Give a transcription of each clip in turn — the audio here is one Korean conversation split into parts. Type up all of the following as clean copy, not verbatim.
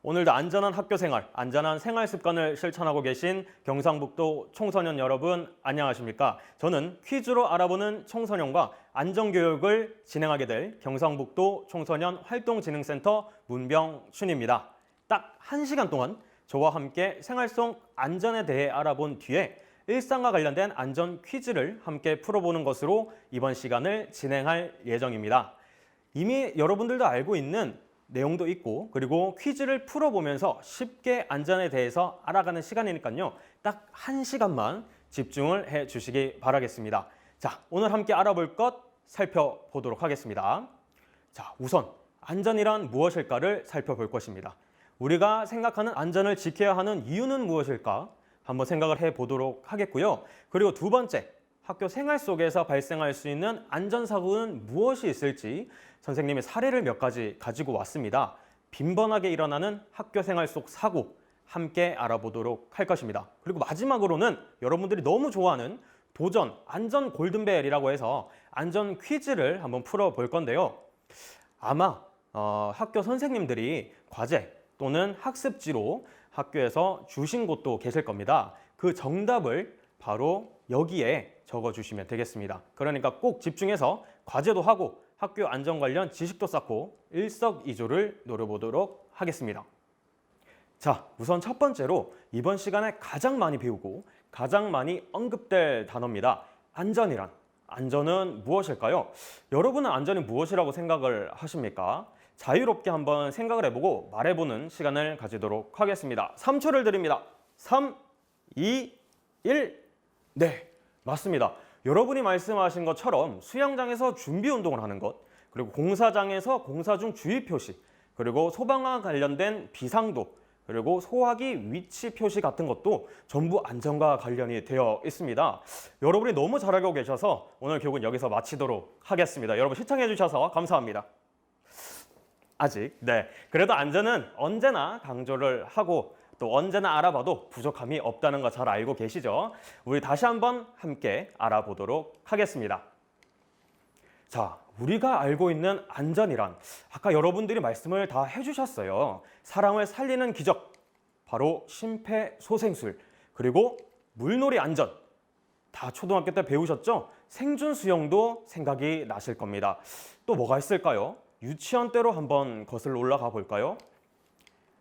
오늘도 안전한 학교 생활, 안전한 생활 습관을 실천하고 계신 경상북도 청소년 여러분 안녕하십니까? 저는 퀴즈로 알아보는 청소년과 안전교육을 진행하게 될 경상북도 청소년 활동진흥센터 문병춘입니다. 딱 1시간 동안 저와 함께 생활 속 안전에 대해 알아본 뒤에 일상과 관련된 안전 퀴즈를 함께 풀어보는 것으로 이번 시간을 진행할 예정입니다. 이미 여러분들도 알고 있는 내용도 있고 그리고 퀴즈를 풀어보면서 쉽게 안전에 대해서 알아가는 시간이니까요. 딱 1시간만 집중을 해 주시기 바라겠습니다. 자, 오늘 함께 알아볼 것 살펴보도록 하겠습니다. 자, 우선 안전이란 무엇일까를 살펴볼 것입니다. 우리가 생각하는 안전을 지켜야 하는 이유는 무엇일까? 한번 생각을 해보도록 하겠고요. 그리고 두 번째, 학교 생활 속에서 발생할 수 있는 안전사고는 무엇이 있을지 선생님이 사례를 몇 가지 가지고 왔습니다. 빈번하게 일어나는 학교 생활 속 사고 함께 알아보도록 할 것입니다. 그리고 마지막으로는 여러분들이 너무 좋아하는 도전 안전 골든벨이라고 해서 안전 퀴즈를 한번 풀어볼 건데요. 아마 학교 선생님들이 과제 또는 학습지로 학교에서 주신 곳도 계실 겁니다. 그 정답을 바로 여기에 적어주시면 되겠습니다. 그러니까 꼭 집중해서 과제도 하고 학교 안전 관련 지식도 쌓고 일석이조를 노려보도록 하겠습니다. 자, 우선 첫 번째로 이번 시간에 가장 많이 배우고 가장 많이 언급될 단어입니다. 안전이란. 안전은 무엇일까요? 여러분은 안전이 무엇이라고 생각을 하십니까? 자유롭게 한번 생각을 해보고 말해보는 시간을 가지도록 하겠습니다. 3초를 드립니다. 3, 2, 1. 네, 맞습니다. 여러분이 말씀하신 것처럼 수영장에서 준비 운동을 하는 것, 그리고 공사장에서 공사 중 주의 표시, 그리고 소방과 관련된 비상도, 그리고 소화기 위치 표시 같은 것도 전부 안전과 관련이 되어 있습니다. 여러분이 너무 잘 알고 계셔서 오늘 교육은 여기서 마치도록 하겠습니다. 여러분 시청해 주셔서 감사합니다. 아직, 네. 그래도 안전은 언제나 강조를 하고 또 언제나 알아봐도 부족함이 없다는 거 잘 알고 계시죠? 우리 다시 한번 함께 알아보도록 하겠습니다. 자, 우리가 알고 있는 안전이란 아까 여러분들이 말씀을 다 해주셨어요. 사람을 살리는 기적, 바로 심폐소생술, 그리고 물놀이 안전. 다 초등학교 때 배우셨죠? 생존 수영도 생각이 나실 겁니다. 또 뭐가 있을까요? 유치원 때로 한번 거슬러 올라가 볼까요?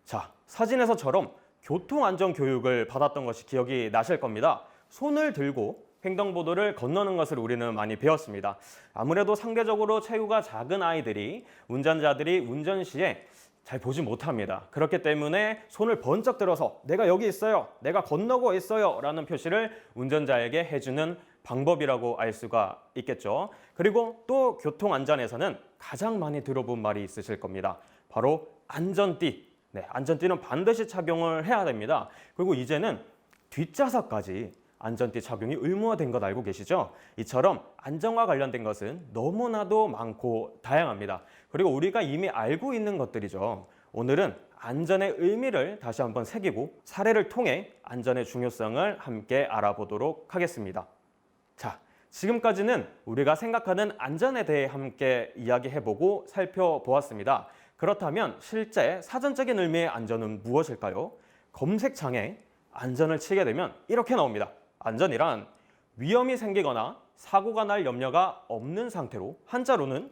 자, 사진에서처럼 교통안전 교육을 받았던 것이 기억이 나실 겁니다. 손을 들고 횡단보도를 건너는 것을 우리는 많이 배웠습니다. 아무래도 상대적으로 체구가 작은 아이들이 운전자들이 운전 시에 잘 보지 못합니다. 그렇기 때문에 손을 번쩍 들어서 내가 여기 있어요, 내가 건너고 있어요 라는 표시를 운전자에게 해주는 방법이라고 알 수가 있겠죠. 그리고 또 교통안전에서는 가장 많이 들어본 말이 있으실 겁니다. 바로 안전띠. 네, 안전띠는 반드시 착용을 해야 됩니다. 그리고 이제는 뒷좌석까지 안전띠 착용이 의무화된 것 알고 계시죠? 이처럼 안전과 관련된 것은 너무나도 많고 다양합니다. 그리고 우리가 이미 알고 있는 것들이죠. 오늘은 안전의 의미를 다시 한번 새기고 사례를 통해 안전의 중요성을 함께 알아보도록 하겠습니다. 자, 지금까지는 우리가 생각하는 안전에 대해 함께 이야기해보고 살펴보았습니다. 그렇다면 실제 사전적인 의미의 안전은 무엇일까요? 검색창에 안전을 치게 되면 이렇게 나옵니다. 안전이란 위험이 생기거나 사고가 날 염려가 없는 상태로 한자로는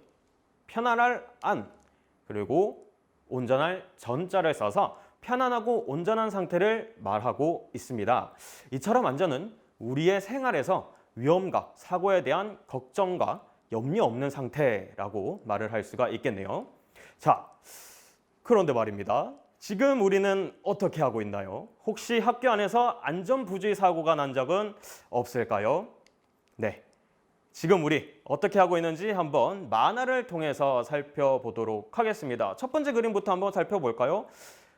편안할 안, 그리고 온전할 전자를 써서 편안하고 온전한 상태를 말하고 있습니다. 이처럼 안전은 우리의 생활에서 위험과 사고에 대한 걱정과 염려 없는 상태라고 말을 할 수가 있겠네요. 자, 그런데 말입니다. 지금 우리는 어떻게 하고 있나요? 혹시 학교 안에서 안전부주의 사고가 난 적은 없을까요? 네, 지금 우리 어떻게 하고 있는지 한번 만화를 통해서 살펴보도록 하겠습니다. 첫 번째 그림부터 한번 살펴볼까요?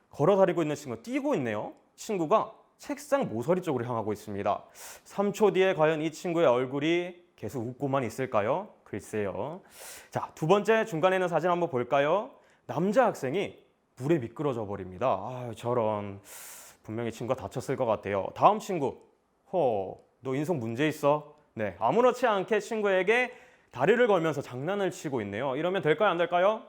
걸어 다니고 있는 친구, 뛰고 있네요. 친구가 책상 모서리 쪽으로 향하고 있습니다. 3초 뒤에 과연 이 친구의 얼굴이 계속 웃고만 있을까요? 글쎄요. 자, 두 번째 중간에 있는 사진 한번 볼까요? 남자 학생이 물에 미끄러져 버립니다. 아, 저런. 분명히 친구가 다쳤을 것 같아요. 다음 친구. 너 인성 문제 있어? 네, 아무렇지 않게 친구에게 다리를 걸면서 장난을 치고 있네요. 이러면 될까요? 안 될까요?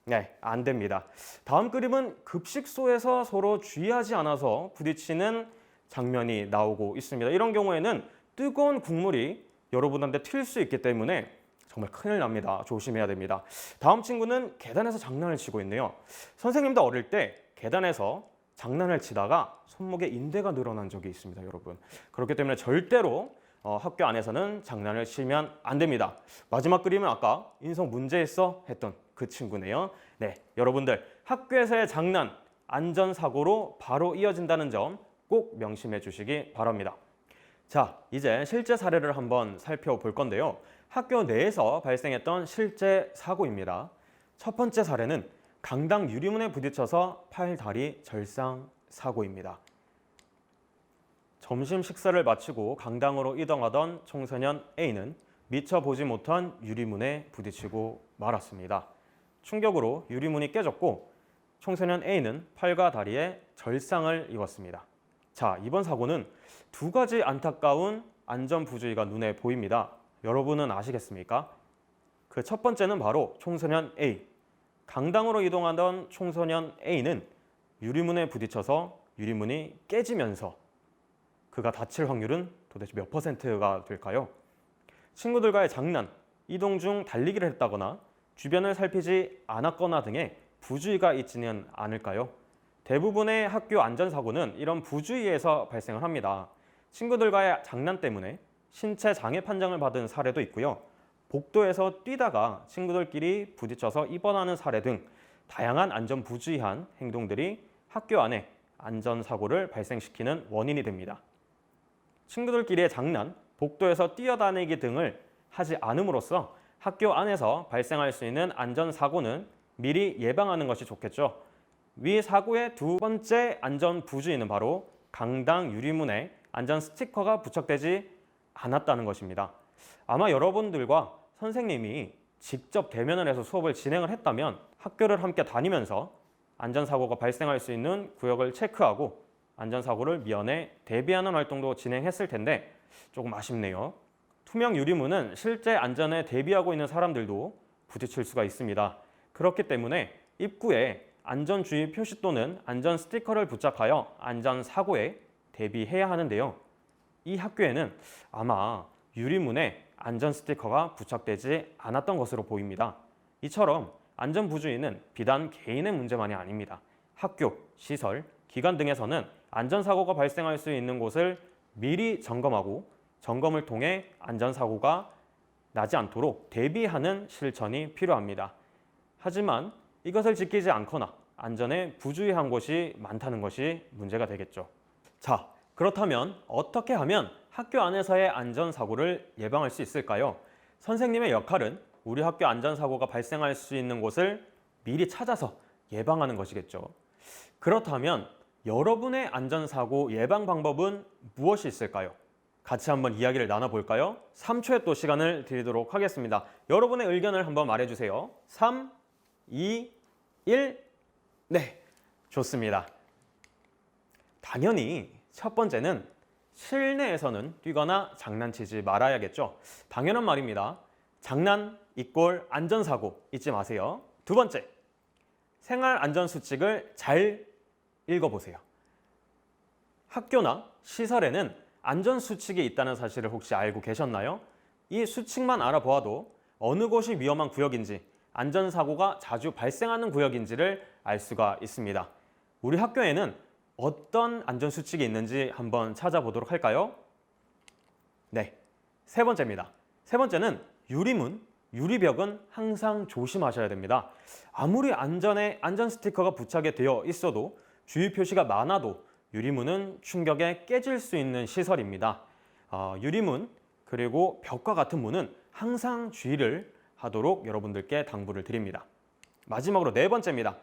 네, 안 됩니다. 다음 그림은 급식소에서 서로 주의하지 않아서 부딪히는 장면이 나오고 있습니다. 이런 경우에는 뜨거운 국물이 여러분한테 튈 수 있기 때문에 정말 큰일 납니다. 조심해야 됩니다. 다음 친구는 계단에서 장난을 치고 있네요. 선생님도 어릴 때 계단에서 장난을 치다가 손목에 인대가 늘어난 적이 있습니다, 여러분. 그렇기 때문에 절대로 학교 안에서는 장난을 치면 안 됩니다. 마지막 그림은 아까 인성 문제있어 했던 그 친구네요. 네, 여러분들 학교에서의 장난, 안전사고로 바로 이어진다는 점 꼭 명심해 주시기 바랍니다. 자, 이제 실제 사례를 한번 살펴볼 건데요. 학교 내에서 발생했던 실제 사고입니다. 첫 번째 사례는 강당 유리문에 부딪혀서 팔, 다리 절상 사고입니다. 점심 식사를 마치고 강당으로 이동하던 청소년 A는 미처 보지 못한 유리문에 부딪히고 말았습니다. 충격으로 유리문이 깨졌고 청소년 A는 팔과 다리에 절상을 입었습니다. 자, 이번 사고는 두 가지 안타까운 안전부주의가 눈에 보입니다. 여러분은 아시겠습니까? 그 첫 번째는 바로 청소년 A. 강당으로 이동하던 청소년 A는 유리문에 부딪혀서 유리문이 깨지면서 그가 다칠 확률은 도대체 몇 %가 될까요? 친구들과의 장난, 이동 중 달리기를 했다거나 주변을 살피지 않았거나 등의 부주의가 있지는 않을까요? 대부분의 학교 안전사고는 이런 부주의에서 발생을 합니다. 친구들과의 장난 때문에 신체 장애 판정을 받은 사례도 있고요. 복도에서 뛰다가 친구들끼리 부딪혀서 입원하는 사례 등 다양한 안전 부주의한 행동들이 학교 안에 안전사고를 발생시키는 원인이 됩니다. 친구들끼리의 장난, 복도에서 뛰어다니기 등을 하지 않음으로써 학교 안에서 발생할 수 있는 안전사고는 미리 예방하는 것이 좋겠죠. 위 사고의 두 번째 안전 부주의는 바로 강당 유리문에 안전 스티커가 부착되지 않았다는 것입니다. 아마 여러분들과 선생님이 직접 대면을 해서 수업을 진행을 했다면 학교를 함께 다니면서 안전사고가 발생할 수 있는 구역을 체크하고 안전사고를 미연에 대비하는 활동도 진행했을 텐데 조금 아쉽네요. 투명 유리문은 실제 안전에 대비하고 있는 사람들도 부딪힐 수가 있습니다. 그렇기 때문에 입구에 안전주의 표시 또는 안전 스티커를 부착하여 안전사고에 대비해야 하는데요. 이 학교에는 아마 유리문에 안전 스티커가 부착되지 않았던 것으로 보입니다. 이처럼 안전부주의는 비단 개인의 문제만이 아닙니다. 학교, 시설, 기관 등에서는 안전사고가 발생할 수 있는 곳을 미리 점검하고 점검을 통해 안전사고가 나지 않도록 대비하는 실천이 필요합니다. 하지만 이것을 지키지 않거나 안전에 부주의한 곳이 많다는 것이 문제가 되겠죠. 자, 그렇다면 어떻게 하면 학교 안에서의 안전사고를 예방할 수 있을까요? 선생님의 역할은 우리 학교 안전사고가 발생할 수 있는 곳을 미리 찾아서 예방하는 것이겠죠. 그렇다면 여러분의 안전사고 예방 방법은 무엇이 있을까요? 같이 한번 이야기를 나눠볼까요? 3초의 또 시간을 드리도록 하겠습니다. 여러분의 의견을 한번 말해주세요. 3, 2, 1. 네, 좋습니다. 당연히 첫 번째는 실내에서는 뛰거나 장난치지 말아야겠죠. 당연한 말입니다. 장난 이꼴 안전사고 잊지 마세요. 두 번째, 생활안전수칙을 잘 읽어보세요. 학교나 시설에는 안전수칙이 있다는 사실을 혹시 알고 계셨나요? 이 수칙만 알아보아도 어느 곳이 위험한 구역인지 안전사고가 자주 발생하는 구역인지를 알 수가 있습니다. 우리 학교에는 어떤 안전수칙이 있는지 한번 찾아보도록 할까요? 네, 세 번째입니다. 세 번째는 유리문, 유리벽은 항상 조심하셔야 됩니다. 아무리 안전 스티커가 부착이 되어 있어도 주의 표시가 많아도 유리문은 충격에 깨질 수 있는 시설입니다. 유리문 그리고 벽과 같은 문은 항상 주의를 하도록 여러분들께 당부를 드립니다. 마지막으로 네 번째입니다.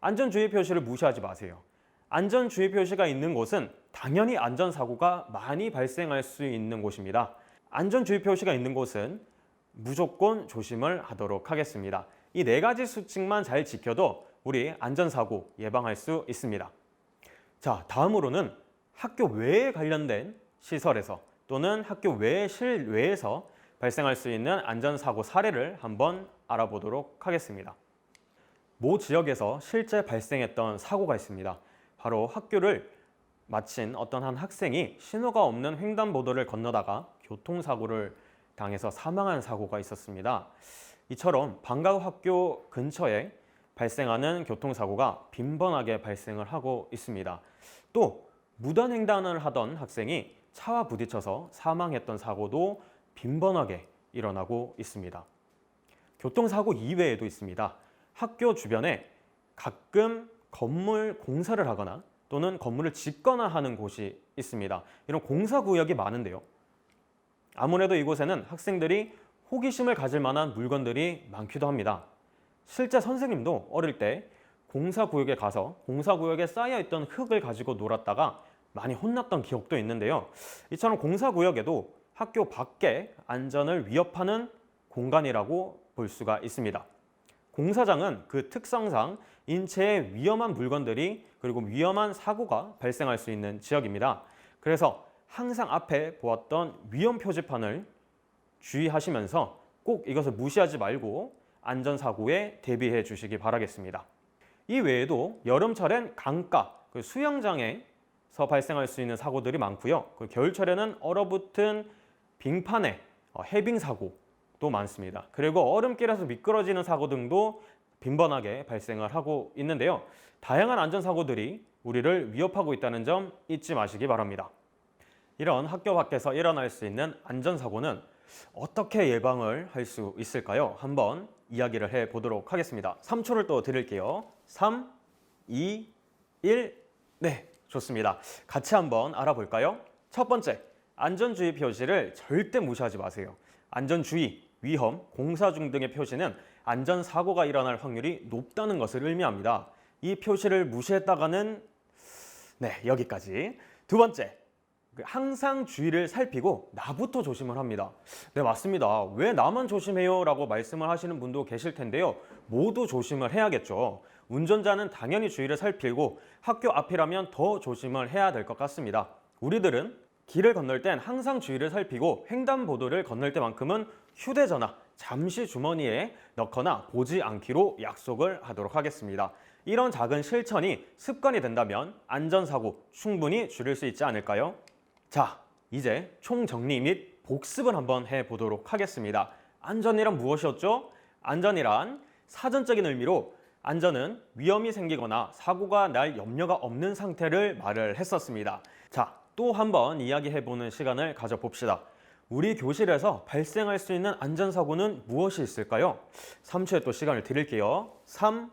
안전주의 표시를 무시하지 마세요. 안전주의 표시가 있는 곳은 당연히 안전사고가 많이 발생할 수 있는 곳입니다. 안전주의 표시가 있는 곳은 무조건 조심을 하도록 하겠습니다. 이 네 가지 수칙만 잘 지켜도 우리 안전사고 예방할 수 있습니다. 자, 다음으로는 학교 외에 관련된 시설에서 또는 학교 외 실외에서 발생할 수 있는 안전사고 사례를 한번 알아보도록 하겠습니다. 모 지역에서 실제 발생했던 사고가 있습니다. 바로 학교를 마친 어떤 한 학생이 신호가 없는 횡단보도를 건너다가 교통사고를 당해서 사망한 사고가 있었습니다. 이처럼 방과후 학교 근처에 발생하는 교통사고가 빈번하게 발생을 하고 있습니다. 또 무단횡단을 하던 학생이 차와 부딪혀서 사망했던 사고도 빈번하게 일어나고 있습니다. 교통사고 이외에도 있습니다. 학교 주변에 가끔 건물 공사를 하거나 또는 건물을 짓거나 하는 곳이 있습니다. 이런 공사구역이 많은데요. 아무래도 이곳에는 학생들이 호기심을 가질 만한 물건들이 많기도 합니다. 실제 선생님도 어릴 때 공사구역에 가서 공사구역에 쌓여있던 흙을 가지고 놀았다가 많이 혼났던 기억도 있는데요. 이처럼 공사구역에도 학교 밖에 안전을 위협하는 공간이라고 볼 수가 있습니다. 공사장은 그 특성상 인체에 위험한 물건들이 그리고 위험한 사고가 발생할 수 있는 지역입니다. 그래서 항상 앞에 보았던 위험 표지판을 주의하시면서 꼭 이것을 무시하지 말고 안전사고에 대비해 주시기 바라겠습니다. 이 외에도 여름철엔 강가, 수영장에서 발생할 수 있는 사고들이 많고요. 겨울철에는 얼어붙은 빙판에 해빙 사고도 많습니다. 그리고 얼음길에서 미끄러지는 사고 등도 빈번하게 발생을 하고 있는데요. 다양한 안전사고들이 우리를 위협하고 있다는 점 잊지 마시기 바랍니다. 이런 학교 밖에서 일어날 수 있는 안전사고는 어떻게 예방을 할 수 있을까요? 한번 이야기를 해보도록 하겠습니다. 3초를 또 드릴게요. 3, 2, 1, 네, 좋습니다. 같이 한번 알아볼까요? 첫 번째, 안전주의 표시를 절대 무시하지 마세요. 안전주의, 위험, 공사 중 등의 표시는 안전사고가 일어날 확률이 높다는 것을 의미합니다. 이 표시를 무시했다가는 여기까지. 두 번째, 항상 주의를 살피고 나부터 조심을 합니다. 네, 맞습니다. 왜 나만 조심해요? 라고 말씀을 하시는 분도 계실 텐데요. 모두 조심을 해야겠죠. 운전자는 당연히 주의를 살피고 학교 앞이라면 더 조심을 해야 될 것 같습니다. 우리들은 길을 건널 땐 항상 주의를 살피고 횡단보도를 건널 때만큼은 휴대전화 잠시 주머니에 넣거나 보지 않기로 약속을 하도록 하겠습니다. 이런 작은 실천이 습관이 된다면 안전사고 충분히 줄일 수 있지 않을까요? 자, 이제 총정리 및 복습을 한번 해보도록 하겠습니다. 안전이란 무엇이었죠? 안전이란 사전적인 의미로 안전은 위험이 생기거나 사고가 날 염려가 없는 상태를 말을 했었습니다. 자, 또 한번 이야기해보는 시간을 가져봅시다. 우리 교실에서 발생할 수 있는 안전사고는 무엇이 있을까요? 3초의 또 시간을 드릴게요. 3,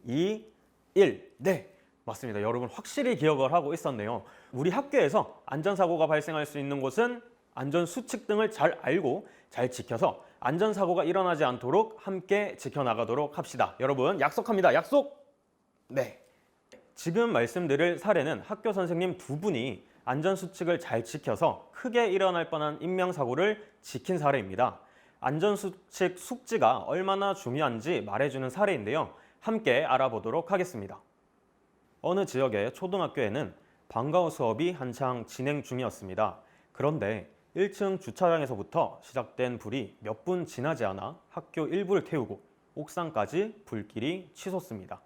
2, 1. 네, 맞습니다. 여러분 확실히 기억을 하고 있었네요. 우리 학교에서 안전사고가 발생할 수 있는 곳은 안전수칙 등을 잘 알고 잘 지켜서 안전사고가 일어나지 않도록 함께 지켜나가도록 합시다. 여러분 약속합니다. 약속! 네. 지금 말씀드릴 사례는 학교 선생님 두 분이 안전수칙을 잘 지켜서 크게 일어날 뻔한 인명사고를 지킨 사례입니다. 안전수칙 숙지가 얼마나 중요한지 말해주는 사례인데요. 함께 알아보도록 하겠습니다. 어느 지역의 초등학교에는 방과후 수업이 한창 진행 중이었습니다. 그런데 1층 주차장에서부터 시작된 불이 몇 분 지나지 않아 학교 일부를 태우고 옥상까지 불길이 치솟습니다.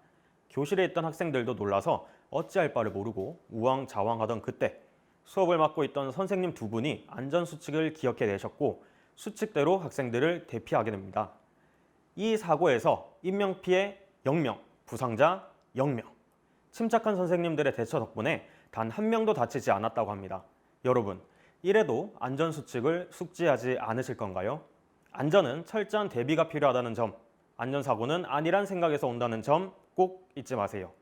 교실에 있던 학생들도 놀라서 어찌할 바를 모르고 우왕좌왕하던 그때 수업을 맡고 있던 선생님 두 분이 안전수칙을 기억해내셨고 수칙대로 학생들을 대피하게 됩니다. 이 사고에서 인명피해 0명, 부상자 0명. 침착한 선생님들의 대처 덕분에 단 한 명도 다치지 않았다고 합니다. 여러분, 이래도 안전수칙을 숙지하지 않으실 건가요? 안전은 철저한 대비가 필요하다는 점, 안전사고는 아니란 생각에서 온다는 점 꼭 잊지 마세요.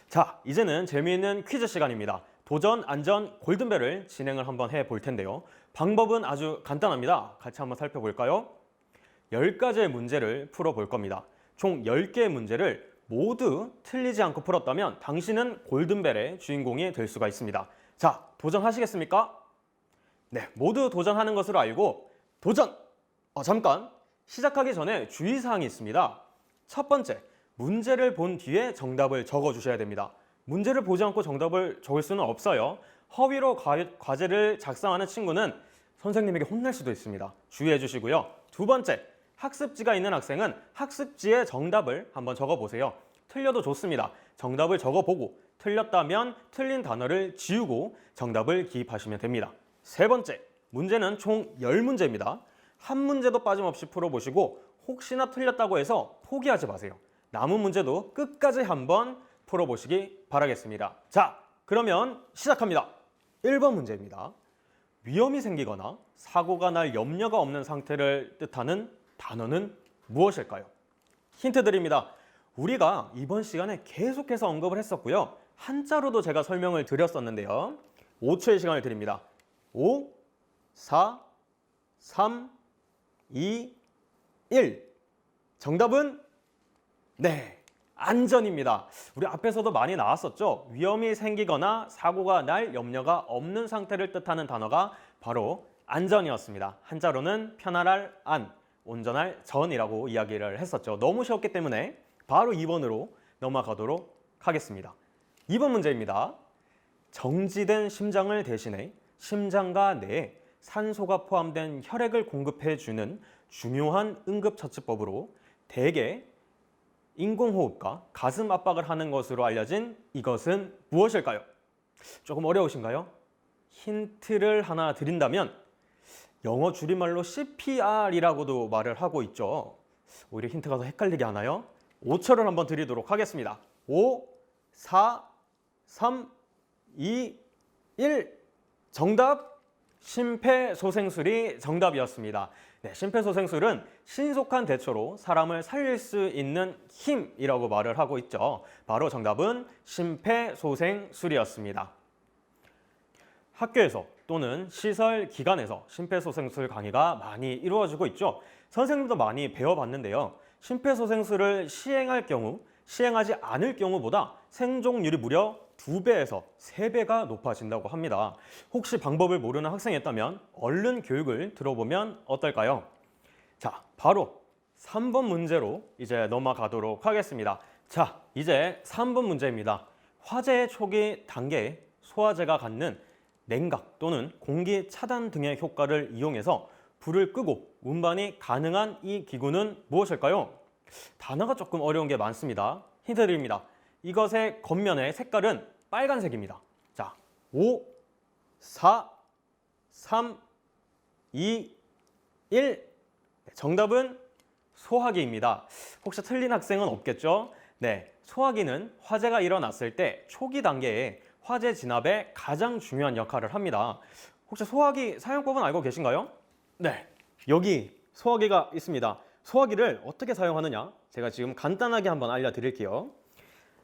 자, 이제는 재미있는 퀴즈 시간입니다. 도전, 안전, 골든벨을 진행을 한번 해볼 텐데요. 방법은 아주 간단합니다. 같이 한번 살펴볼까요? 10가지의 문제를 풀어볼 겁니다. 총 10개의 문제를 모두 틀리지 않고 풀었다면 당신은 골든벨의 주인공이 될 수가 있습니다. 자, 도전하시겠습니까? 네, 모두 도전하는 것으로 알고 도전! 잠깐! 시작하기 전에 주의사항이 있습니다. 첫 번째, 문제를 본 뒤에 정답을 적어주셔야 됩니다. 문제를 보지 않고 정답을 적을 수는 없어요. 허위로 과제를 작성하는 친구는 선생님에게 혼날 수도 있습니다. 주의해 주시고요. 두 번째, 학습지가 있는 학생은 학습지에 정답을 한번 적어보세요. 틀려도 좋습니다. 정답을 적어보고 틀렸다면 틀린 단어를 지우고 정답을 기입하시면 됩니다. 세 번째, 문제는 총 10문제입니다. 한 문제도 빠짐없이 풀어보시고 혹시나 틀렸다고 해서 포기하지 마세요. 남은 문제도 끝까지 한번 풀어보시기 바라겠습니다. 자, 그러면 시작합니다. 1번 문제입니다. 위험이 생기거나 사고가 날 염려가 없는 상태를 뜻하는 단어는 무엇일까요? 힌트 드립니다. 우리가 이번 시간에 계속해서 언급을 했었고요. 한자로도 제가 설명을 드렸었는데요. 5초의 시간을 드립니다. 5, 4, 3, 2, 1. 정답은 네, 안전입니다. 우리 앞에서도 많이 나왔었죠. 위험이 생기거나 사고가 날 염려가 없는 상태를 뜻하는 단어가 바로 안전이었습니다. 한자로는 편안할 안, 온전할 전이라고 이야기를 했었죠. 너무 쉬웠기 때문에 바로 2번으로 넘어가도록 하겠습니다. 2번 문제입니다. 정지된 심장을 대신해 심장과 뇌에 산소가 포함된 혈액을 공급해주는 중요한 응급처치법으로 대개 인공호흡과 가슴 압박을 하는 것으로 알려진 이것은 무엇일까요? 조금 어려우신가요? 힌트를 하나 드린다면 영어 줄임말로 CPR이라고도 말을 하고 있죠. 오히려 힌트가 더 헷갈리게 하나요? 5초를 한번 드리도록 하겠습니다. 5, 4, 3, 2, 1. 정답! 심폐소생술이 정답이었습니다. 네, 심폐소생술은 신속한 대처로 사람을 살릴 수 있는 힘이라고 말을 하고 있죠. 바로 정답은 심폐소생술이었습니다. 학교에서 또는 시설 기관에서 심폐소생술 강의가 많이 이루어지고 있죠. 선생님도 많이 배워봤는데요. 심폐소생술을 시행할 경우, 시행하지 않을 경우보다 생존율이 무려 2배에서 3배가 높아진다고 합니다. 혹시 방법을 모르는 학생이 있다면 얼른 교육을 들어보면 어떨까요? 자, 바로 3번 문제로 이제 넘어가도록 하겠습니다. 자, 이제 3번 문제입니다. 화재의 초기 단계에 소화제가 갖는 냉각 또는 공기 차단 등의 효과를 이용해서 불을 끄고 운반이 가능한 이 기구는 무엇일까요? 단어가 조금 어려운 게 많습니다. 힌트 드립니다. 이것의 겉면의 색깔은 빨간색입니다. 자, 5, 4, 3, 2, 1. 정답은 소화기입니다. 혹시 틀린 학생은 없겠죠? 네, 소화기는 화재가 일어났을 때 초기 단계에 화재 진압에 가장 중요한 역할을 합니다. 혹시 소화기 사용법은 알고 계신가요? 네, 여기 소화기가 있습니다. 소화기를 어떻게 사용하느냐? 제가 지금 간단하게 한번 알려드릴게요.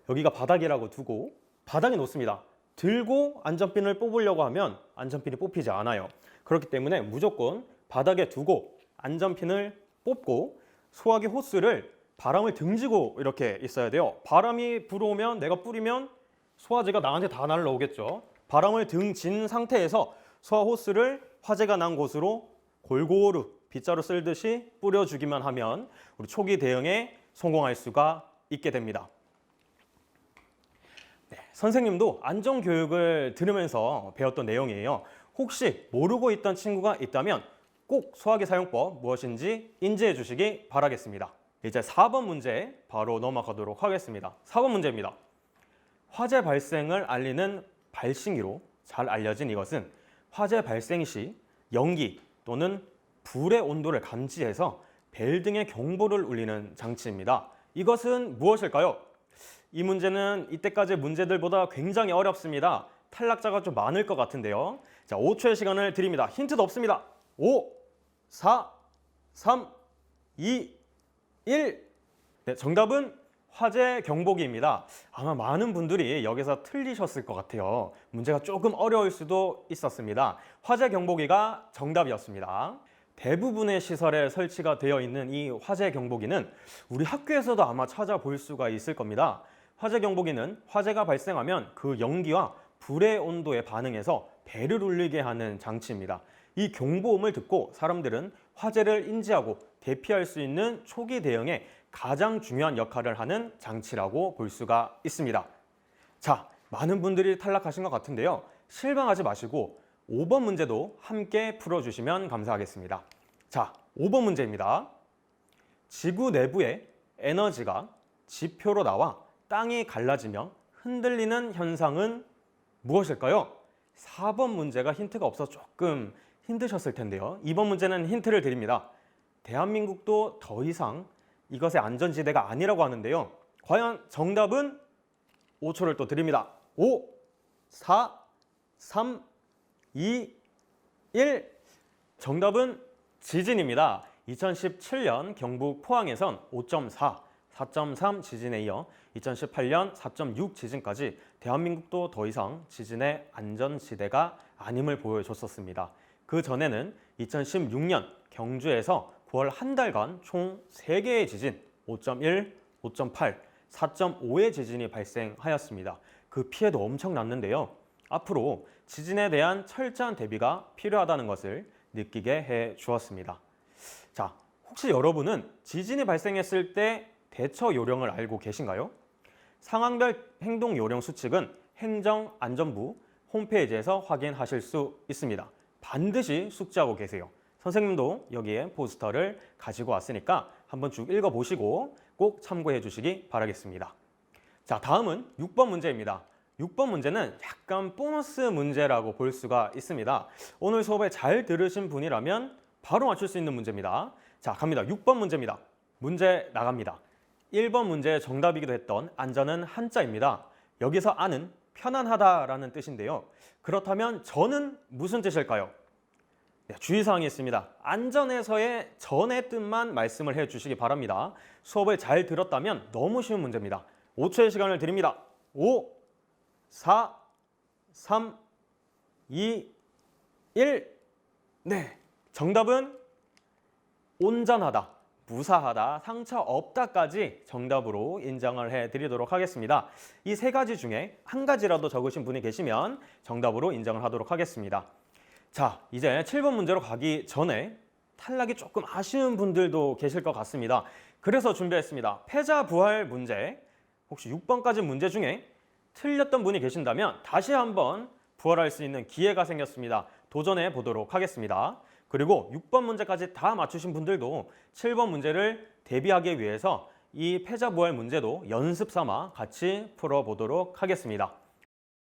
여기가 바닥이라고 두고 바닥에 놓습니다. 들고 안전핀을 뽑으려고 하면 안전핀이 뽑히지 않아요. 그렇기 때문에 무조건 바닥에 두고 안전핀을 뽑고 소화기 호스를 바람을 등지고 이렇게 있어야 돼요. 바람이 불어오면 내가 뿌리면 소화제가 나한테 다 날라오겠죠. 바람을 등진 상태에서 소화 호스를 화재가 난 곳으로 골고루 빗자루 쓸듯이 뿌려주기만 하면 우리 초기 대응에 성공할 수가 있게 됩니다. 네, 선생님도 안전교육을 들으면서 배웠던 내용이에요. 혹시 모르고 있던 친구가 있다면 꼭 소화기 사용법 무엇인지 인지해 주시기 바라겠습니다. 이제 4번 문제 바로 넘어가도록 하겠습니다. 4번 문제입니다. 화재 발생을 알리는 발신기로 잘 알려진 이것은 화재 발생 시 연기 또는 불의 온도를 감지해서 벨 등의 경보를 울리는 장치입니다. 이것은 무엇일까요? 이 문제는 이때까지 문제들보다 굉장히 어렵습니다. 탈락자가 좀 많을 것 같은데요. 자, 5초의 시간을 드립니다. 힌트도 없습니다. 5, 4, 3, 2, 1. 네, 정답은 화재 경보기입니다. 아마 많은 분들이 여기서 틀리셨을 것 같아요. 문제가 조금 어려울 수도 있었습니다. 화재 경보기가 정답이었습니다. 대부분의 시설에 설치가 되어 있는 이 화재 경보기는 우리 학교에서도 아마 찾아볼 수가 있을 겁니다. 화재 경보기는 화재가 발생하면 그 연기와 불의 온도에 반응해서 벨을 울리게 하는 장치입니다. 이 경보음을 듣고 사람들은 화재를 인지하고 대피할 수 있는 초기 대응에 가장 중요한 역할을 하는 장치라고 볼 수가 있습니다. 자, 많은 분들이 탈락하신 것 같은데요. 실망하지 마시고 5번 문제도 함께 풀어주시면 감사하겠습니다. 자, 5번 문제입니다. 지구 내부의 에너지가 지표로 나와 땅이 갈라지며 흔들리는 현상은 무엇일까요? 4번 문제가 힌트가 없어 조금 힘드셨을 텐데요. 이번 문제는 힌트를 드립니다. 대한민국도 더 이상 이것의 안전지대가 아니라고 하는데요. 과연 정답은 5초를 또 드립니다. 5, 4, 3, 2, 1. 정답은 지진입니다. 2017년 경북 포항에선 5.4, 4.3 지진에 이어 2018년 4.6 지진까지 대한민국도 더 이상 지진의 안전지대가 아님을 보여줬었습니다. 그 전에는 2016년 경주에서 9월 한 달간 총 3개의 지진, 5.1, 5.8, 4.5의 지진이 발생하였습니다. 그 피해도 엄청났는데요. 앞으로 지진에 대한 철저한 대비가 필요하다는 것을 느끼게 해 주었습니다. 자, 혹시 여러분은 지진이 발생했을 때 대처 요령을 알고 계신가요? 상황별 행동 요령 수칙은 행정안전부 홈페이지에서 확인하실 수 있습니다. 반드시 숙지하고 계세요. 선생님도 여기에 포스터를 가지고 왔으니까 한번 쭉 읽어보시고 꼭 참고해 주시기 바라겠습니다. 자, 다음은 6번 문제입니다. 6번 문제는 약간 보너스 문제라고 볼 수가 있습니다. 오늘 수업을 잘 들으신 분이라면 바로 맞출 수 있는 문제입니다. 자, 갑니다. 6번 문제입니다. 문제 나갑니다. 1번 문제의 정답이기도 했던 안전은 한자입니다. 여기서 안은 편안하다라는 뜻인데요. 그렇다면 전은 무슨 뜻일까요? 네, 주의사항이 있습니다. 안전에서의 전의 뜻만 말씀을 해주시기 바랍니다. 수업을 잘 들었다면 너무 쉬운 문제입니다. 5초의 시간을 드립니다. 5, 4, 3, 2, 1. 네, 정답은 온전하다, 무사하다, 상처 없다까지 정답으로 인정을 해드리도록 하겠습니다. 이 세 가지 중에 한 가지라도 적으신 분이 계시면 정답으로 인정을 하도록 하겠습니다. 자, 이제 7번 문제로 가기 전에 탈락이 조금 아쉬운 분들도 계실 것 같습니다. 그래서 준비했습니다. 패자 부활 문제. 혹시 6번까지 문제 중에 틀렸던 분이 계신다면 다시 한번 부활할 수 있는 기회가 생겼습니다. 도전해 보도록 하겠습니다. 그리고 6번 문제까지 다 맞추신 분들도 7번 문제를 대비하기 위해서 이 패자 부활 문제도 연습 삼아 같이 풀어보도록 하겠습니다.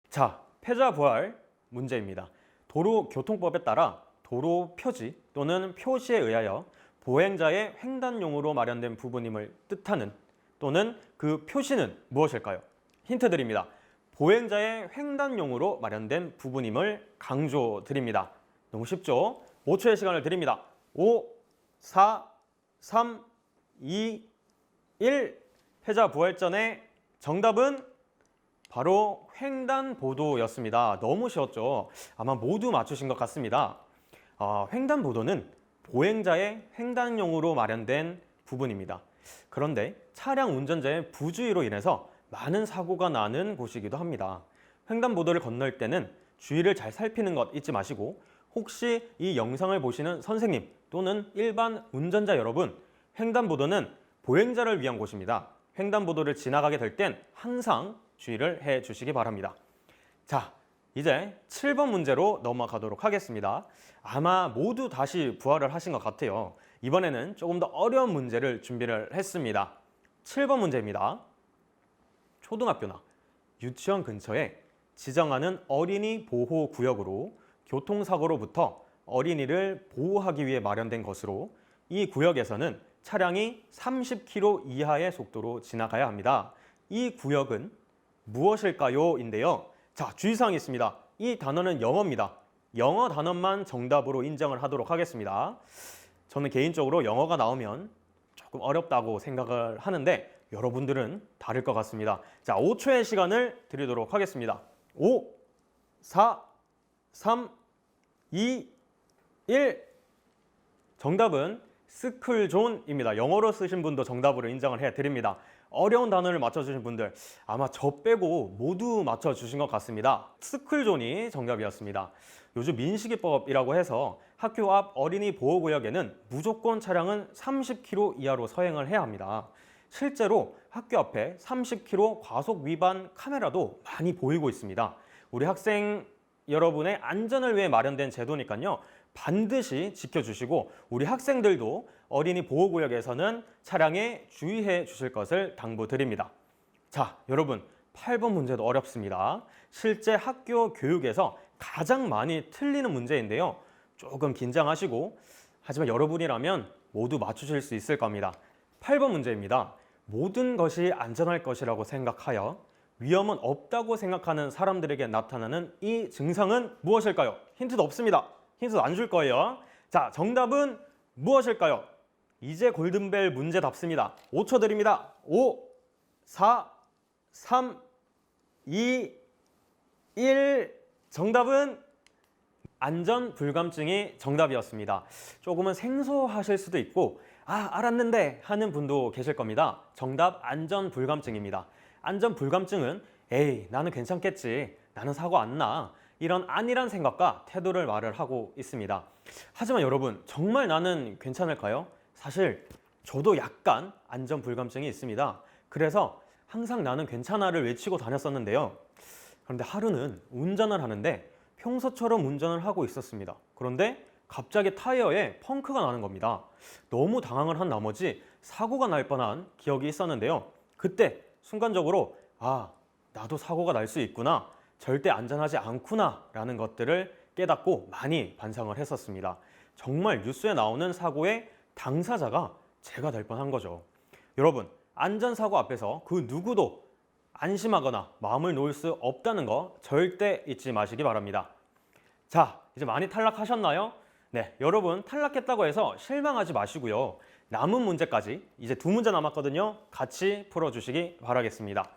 자, 패자 부활 문제입니다. 도로교통법에 따라 도로 표지 또는 표시에 의하여 보행자의 횡단용으로 마련된 부분임을 뜻하는 또는 그 표시는 무엇일까요? 힌트 드립니다. 보행자의 횡단용으로 마련된 부분임을 강조드립니다. 너무 쉽죠? 5초의 시간을 드립니다. 5, 4, 3, 2, 1. 패자 부활전의 정답은 바로 횡단보도였습니다. 너무 쉬웠죠? 아마 모두 맞추신 것 같습니다. 횡단보도는 보행자의 횡단용으로 마련된 부분입니다. 그런데 차량 운전자의 부주의로 인해서 많은 사고가 나는 곳이기도 합니다. 횡단보도를 건널 때는 주의를 잘 살피는 것 잊지 마시고 혹시 이 영상을 보시는 선생님 또는 일반 운전자 여러분, 횡단보도는 보행자를 위한 곳입니다. 횡단보도를 지나가게 될 땐 항상 주의를 해 주시기 바랍니다. 자, 이제 7번 문제로 넘어가도록 하겠습니다. 아마 모두 다시 부활을 하신 것 같아요. 이번에는 조금 더 어려운 문제를 준비를 했습니다. 7번 문제입니다. 초등학교나 유치원 근처에 지정하는 어린이 보호구역으로 교통사고로부터 어린이를 보호하기 위해 마련된 것으로 이 구역에서는 차량이 30km 이하의 속도로 지나가야 합니다. 이 구역은 무엇일까요? 인데요. 자, 주의사항이 있습니다. 이 단어는 영어입니다. 영어 단어만 정답으로 인정을 하도록 하겠습니다. 저는 개인적으로 영어가 나오면 조금 어렵다고 생각을 하는데 여러분들은 다를 것 같습니다. 자, 5초의 시간을 드리도록 하겠습니다. 5, 4, 3, 2, 1. 정답은 스쿨존입니다. 영어로 쓰신 분도 정답으로 인정을 해드립니다. 어려운 단어를 맞춰주신 분들 아마 저 빼고 모두 맞춰주신 것 같습니다. 스쿨존이 정답이었습니다. 요즘 민식이법이라고 해서 학교 앞 어린이 보호구역에는 무조건 차량은 30km 이하로 서행을 해야 합니다. 실제로 학교 앞에 30km 과속 위반 카메라도 많이 보이고 있습니다. 우리 학생 여러분의 안전을 위해 마련된 제도니까요. 반드시 지켜주시고 우리 학생들도 어린이 보호구역에서는 차량에 주의해 주실 것을 당부드립니다. 자, 여러분 8번 문제도 어렵습니다. 실제 학교 교육에서 가장 많이 틀리는 문제인데요. 조금 긴장하시고 하지만 여러분이라면 모두 맞추실 수 있을 겁니다. 8번 문제입니다. 모든 것이 안전할 것이라고 생각하여 위험은 없다고 생각하는 사람들에게 나타나는 이 증상은 무엇일까요? 힌트도 없습니다. 힌트도 안 줄 거예요. 자, 정답은 무엇일까요? 이제 골든벨 문제답습니다. 5초 드립니다. 5, 4, 3, 2, 1. 정답은 안전불감증이 정답이었습니다. 조금은 생소하실 수도 있고 알았는데 하는 분도 계실 겁니다. 정답 안전불감증입니다. 안전불감증은 에이 나는 괜찮겠지, 나는 사고 안 나, 이런 안일한 생각과 태도를 말을 하고 있습니다. 하지만 여러분 정말 나는 괜찮을까요? 사실 저도 약간 안전불감증이 있습니다. 그래서 항상 나는 괜찮아를 외치고 다녔었는데요. 그런데 하루는 운전을 하는데 평소처럼 운전을 하고 있었습니다. 그런데 갑자기 타이어에 펑크가 나는 겁니다. 너무 당황을 한 나머지 사고가 날 뻔한 기억이 있었는데요. 그때 순간적으로 나도 사고가 날 수 있구나, 절대 안전하지 않구나 라는 것들을 깨닫고 많이 반성을 했었습니다. 정말 뉴스에 나오는 사고의 당사자가 제가 될 뻔한 거죠. 여러분, 안전사고 앞에서 그 누구도 안심하거나 마음을 놓을 수 없다는 거 절대 잊지 마시기 바랍니다. 자, 이제 많이 탈락하셨나요? 네, 여러분 탈락했다고 해서 실망하지 마시고요. 남은 문제까지 이제 2문제 남았거든요. 같이 풀어주시기 바라겠습니다.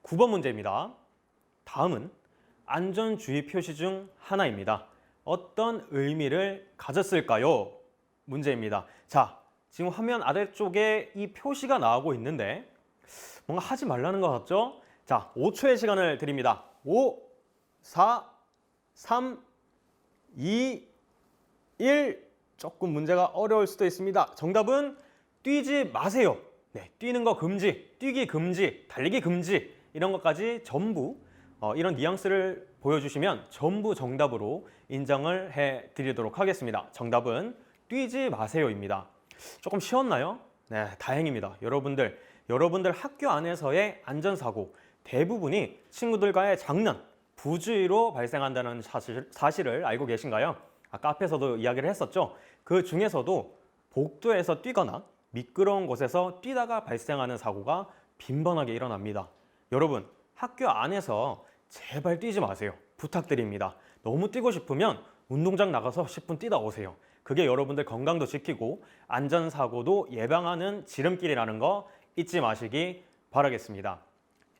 9번 문제입니다. 다음은 안전주의 표시 중 하나입니다. 어떤 의미를 가졌을까요? 문제입니다. 자, 지금 화면 아래쪽에 이 표시가 나오고 있는데 뭔가 하지 말라는 것 같죠? 자, 5초의 시간을 드립니다. 5, 4, 3, 2, 1. 조금 문제가 어려울 수도 있습니다. 정답은 뛰지 마세요. 네, 뛰는 거 금지, 뛰기 금지, 달리기 금지, 이런 것까지 전부 이런 뉘앙스를 보여주시면 전부 정답으로 인정을 해드리도록 하겠습니다. 정답은 뛰지 마세요입니다. 조금 쉬웠나요? 네, 다행입니다. 여러분들 학교 안에서의 안전사고 대부분이 친구들과의 장난, 부주의로 발생한다는 사실을 알고 계신가요? 아까 앞에서도 이야기를 했었죠. 그 중에서도 복도에서 뛰거나 미끄러운 곳에서 뛰다가 발생하는 사고가 빈번하게 일어납니다. 여러분, 학교 안에서 제발 뛰지 마세요. 부탁드립니다. 너무 뛰고 싶으면 운동장 나가서 10분 뛰다 오세요. 그게 여러분들 건강도 지키고 안전사고도 예방하는 지름길이라는 거 잊지 마시기 바라겠습니다.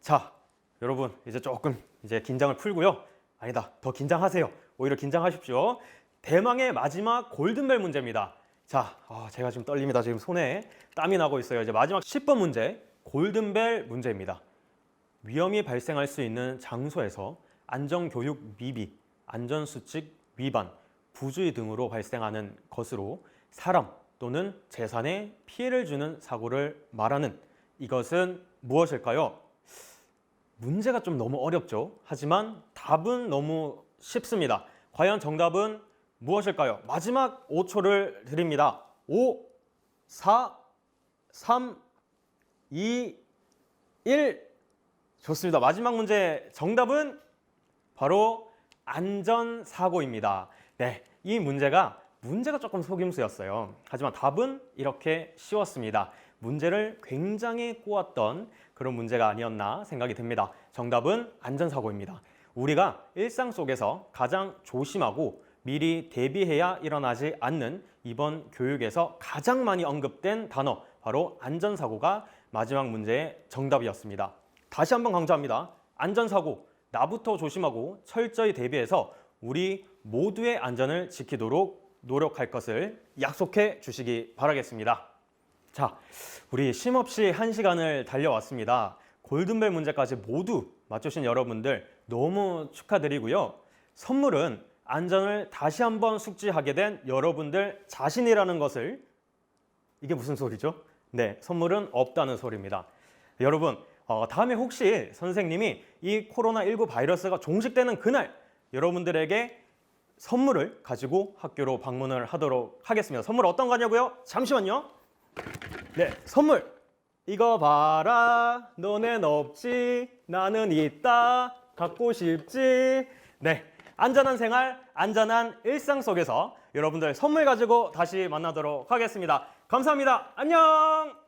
자, 여러분 이제 조금 긴장을 풀고요. 아니다, 더 긴장하세요. 오히려 긴장하십시오. 대망의 마지막 골든벨 문제입니다. 자, 제가 지금 떨립니다. 지금 손에 땀이 나고 있어요. 이제 마지막 10번 문제, 골든벨 문제입니다. 위험이 발생할 수 있는 장소에서 안전교육 미비, 안전수칙 위반, 부주의 등으로 발생하는 것으로 사람 또는 재산에 피해를 주는 사고를 말하는 이것은 무엇일까요? 문제가 좀 너무 어렵죠. 하지만 답은 너무 쉽습니다. 과연 정답은 무엇일까요? 마지막 5초를 드립니다. 5, 4, 3, 2, 1. 좋습니다. 마지막 문제 정답은 바로 안전사고입니다. 네, 이 문제가 조금 속임수였어요. 하지만 답은 이렇게 쉬웠습니다. 문제를 굉장히 꼬았던 그런 문제가 아니었나 생각이 듭니다. 정답은 안전사고입니다. 우리가 일상 속에서 가장 조심하고 미리 대비해야 일어나지 않는 이번 교육에서 가장 많이 언급된 단어, 바로 안전사고가 마지막 문제의 정답이었습니다. 다시 한번 강조합니다. 안전사고, 나부터 조심하고 철저히 대비해서 우리 모두의 안전을 지키도록 노력할 것을 약속해 주시기 바라겠습니다. 자, 우리 쉼없이 1시간을 달려왔습니다. 골든벨 문제까지 모두 맞추신 여러분들 너무 축하드리고요. 선물은 안전을 다시 한번 숙지하게 된 여러분들 자신이라는 것을, 이게 무슨 소리죠? 네, 선물은 없다는 소리입니다. 여러분, 다음에 혹시 선생님이 이 코로나19 바이러스가 종식되는 그날 여러분들에게 선물을 가지고 학교로 방문을 하도록 하겠습니다. 선물 어떤 거냐고요? 잠시만요. 네, 선물. 이거 봐라. 너넨 없지. 나는 있다. 갖고 싶지. 네, 안전한 생활, 안전한 일상 속에서 여러분들 선물 가지고 다시 만나도록 하겠습니다. 감사합니다. 안녕.